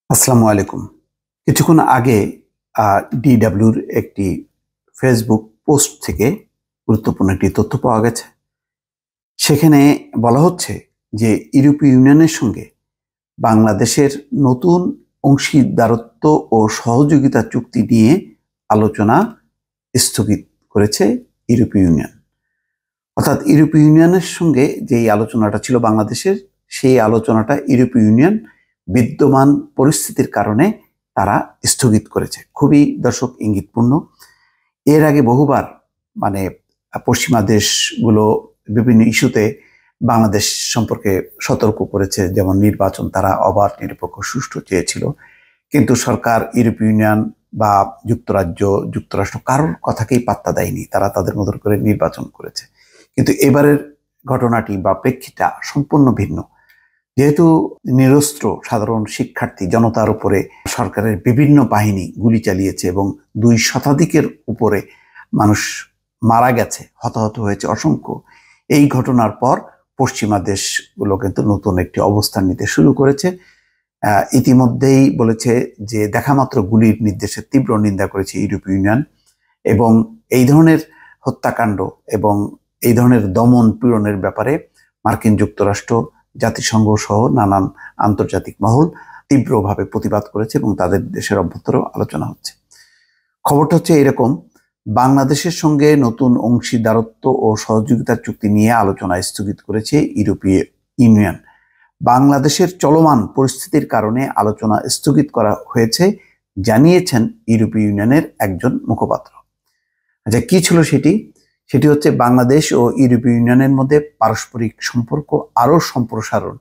আসসালামু আলাইকুম। কিছুক্ষণ আগে ডিডব্লিউর একটি ফেসবুক পোস্ট থেকে গুরুত্বপূর্ণ একটি তথ্য পাওয়া গেছে। সেখানে বলা হচ্ছে যে ইউরোপীয় ইউনিয়নের সঙ্গে বাংলাদেশের নতুন অংশীদারত্ব ও সহযোগিতা চুক্তি নিয়ে আলোচনা স্থগিত করেছে ইউরোপীয় ইউনিয়ন। অর্থাৎ ইউরোপীয় ইউনিয়নের সঙ্গে যেই আলোচনাটা ছিল বাংলাদেশের, সেই আলোচনাটা ইউরোপীয় ইউনিয়ন বিদ্যমান পরিস্থিতির কারণে তারা স্থগিত করেছে। খুবই দর্শক ইঙ্গিতপূর্ণ। এর আগে বহুবার মানে পশ্চিমা দেশগুলো বিভিন্ন ইস্যুতে বাংলাদেশ সম্পর্কে সতর্ক করেছে, যেমন নির্বাচন তারা অবাধ নিরপেক্ষ সুষ্ঠু চেয়েছিল, কিন্তু সরকার ইউরোপীয় ইউনিয়ন বা যুক্তরাষ্ট্র কারোর কথাকেই পাত্তা দেয়নি। তারা তাদের মতো করে নির্বাচন করেছে। কিন্তু এবারের ঘটনাটি বা প্রেক্ষিতটা সম্পূর্ণ ভিন্ন। যেহেতু নিরস্ত্র সাধারণ শিক্ষার্থী জনতার উপরে সরকারের বিভিন্ন বাহিনী গুলি চালিয়েছে এবং 2 শতাধিকের উপরে মানুষ মারা গেছে, হতাহত হয়েছে অসংখ্য। এই ঘটনার পর পশ্চিমা দেশগুলো কিন্তু নতুন একটি অবস্থান নিতে শুরু করেছে। ইতিমধ্যেই বলেছে যে দেখামাত্র গুলির নির্দেশে তীব্র নিন্দা করেছে ইউরোপীয় ইউনিয়ন এবং এই ধরনের হত্যাকাণ্ড এবং এই ধরনের দমন পীড়নের ব্যাপারে মার্কিন যুক্তরাষ্ট্র, জাতিসংঘ সহ নানান আন্তর্জাতিক মহল তীব্রভাবে প্রতিবাদ করেছে এবং তাদের দেশের অভ্যন্তরেও আলোচনা হচ্ছে। খবরটা হচ্ছে এরকম, বাংলাদেশের সঙ্গে নতুন অংশীদারত্ব ও সহযোগিতার চুক্তি নিয়ে আলোচনা স্থগিত করেছে ইউরোপীয় ইউনিয়ন। বাংলাদেশের চলমান পরিস্থিতির কারণে আলোচনা স্থগিত করা হয়েছে জানিয়েছেন ইউরোপীয় ইউনিয়নের একজন মুখপাত্র। আচ্ছা, কি ছিল সেটি? সেটি হচ্ছে বাংলাদেশ ও ইউরোপীয় ইউনিয়নের মধ্যে পারস্পরিক সম্পর্ক আরও সম্প্রসারণ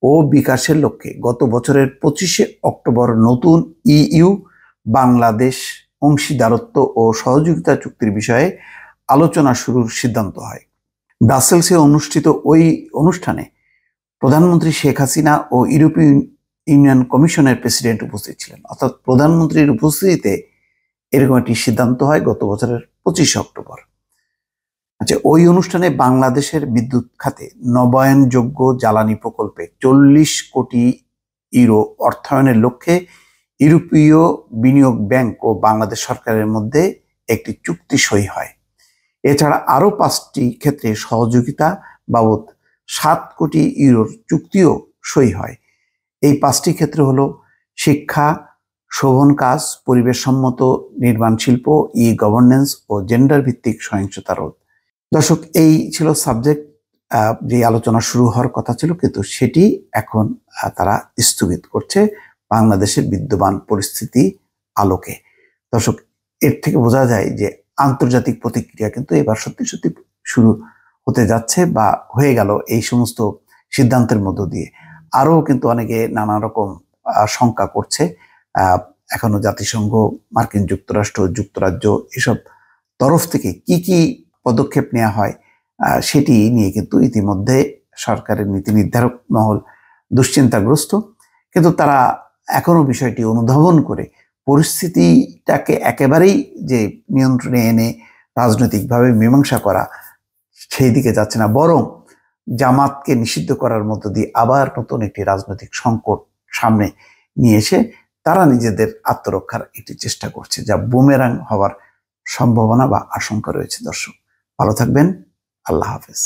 ও বিকাশের লক্ষ্যে গত বছরের 25শে অক্টোবর নতুন ইইউ বাংলাদেশ অংশীদারত্ব ও সহযোগিতা চুক্তির বিষয়ে আলোচনা শুরুর সিদ্ধান্ত হয়। ব্রাসেলসে অনুষ্ঠিত ওই অনুষ্ঠানে প্রধানমন্ত্রী শেখ হাসিনা ও ইউরোপীয় ইউনিয়ন কমিশনের প্রেসিডেন্ট উপস্থিত ছিলেন। অর্থাৎ প্রধানমন্ত্রীর উপস্থিতিতে এরকম একটি সিদ্ধান্ত হয় গত বছরের 25শে অক্টোবর। আচ্ছা, ওই অনুষ্ঠানে বাংলাদেশের বিদ্যুৎ খাতে নবায়নযোগ্য জ্বালানি প্রকল্পে 40 কোটি ইউরো অর্থায়নের লক্ষ্যে ইউরোপীয় বিনিয়োগ ব্যাংক ও বাংলাদেশ সরকারের মধ্যে একটি চুক্তি সই হয়। এছাড়া আরও 5টি ক্ষেত্রে সহযোগিতা বাবদ 7 কোটি ইউরোর চুক্তিও সই হয়। এই 5টি ক্ষেত্র হলো শিক্ষা, শোভন কাজ, পরিবেশ সম্মত নির্মাণ শিল্প, গভর্নেন্স ও জেন্ডার ভিত্তিক সহিংসতা রোধ। দর্শক, এই ছিল সাবজেক্ট, যে আলোচনা শুরু হওয়ার কথা ছিল, কিন্তু সেটি এখন তারা স্থগিত করছে বাংলাদেশের বিদ্যমান পরিস্থিতি আলোকে। দর্শক, এর থেকে বোঝা যায় যে আন্তর্জাতিক প্রতিক্রিয়া কিন্তু এবার সত্যি সত্যি শুরু হতে যাচ্ছে বা হয়ে গেল এই সমস্ত সিদ্ধান্তের মধ্য দিয়ে। আরও কিন্তু অনেকে নানা রকম শঙ্কা করছে। এখনো জাতিসংঘ, মার্কিন যুক্তরাষ্ট্র, যুক্তরাজ্য এসব তরফ থেকে কি কি পদক্ষেপ নেওয়া হয় সেটি নিয়ে কিন্তু ইতিমধ্যে সরকারের নীতি নির্ধারক মহল দুশ্চিন্তাগ্রস্ত। কিন্তু তারা এখনো বিষয়টি অনুধাবন করে পরিস্থিতিটাকে একেবারেই যে নিয়ন্ত্রণে এনে রাজনৈতিকভাবে মীমাংসা করা, সেই দিকে যাচ্ছে না, বরং জামাতকে নিষিদ্ধ করার মধ্য দিয়ে আবার নতুন একটি রাজনৈতিক সংকট সামনে নিয়ে এসে তারা নিজেদের আত্মরক্ষার একটি চেষ্টা করছে, যা বুমেরাং হওয়ার সম্ভাবনা বা আশঙ্কা রয়েছে। দর্শক, ভালো থাকবেন। আল্লাহ হাফেজ।